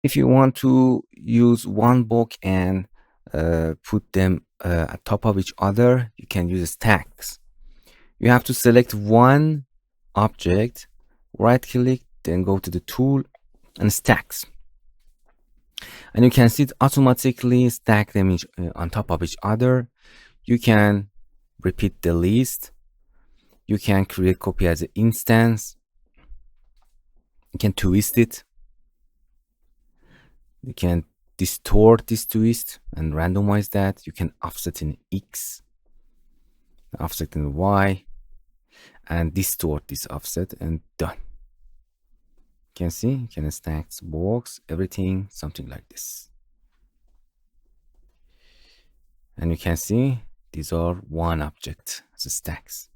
If you want to use one block and put them at top of each other, you can use stacks. You have to select one object, right click, then go to the tool and stacks. And you can see it automatically stack them on top of each other. You can repeat the list. You can create copy as an instance. You can twist it. You can distort this twist and randomize that. You can offset in X, offset in Y, and distort this offset, and done. You can see, you can stack blocks, everything, something like this. And you can see these are one object as stacks.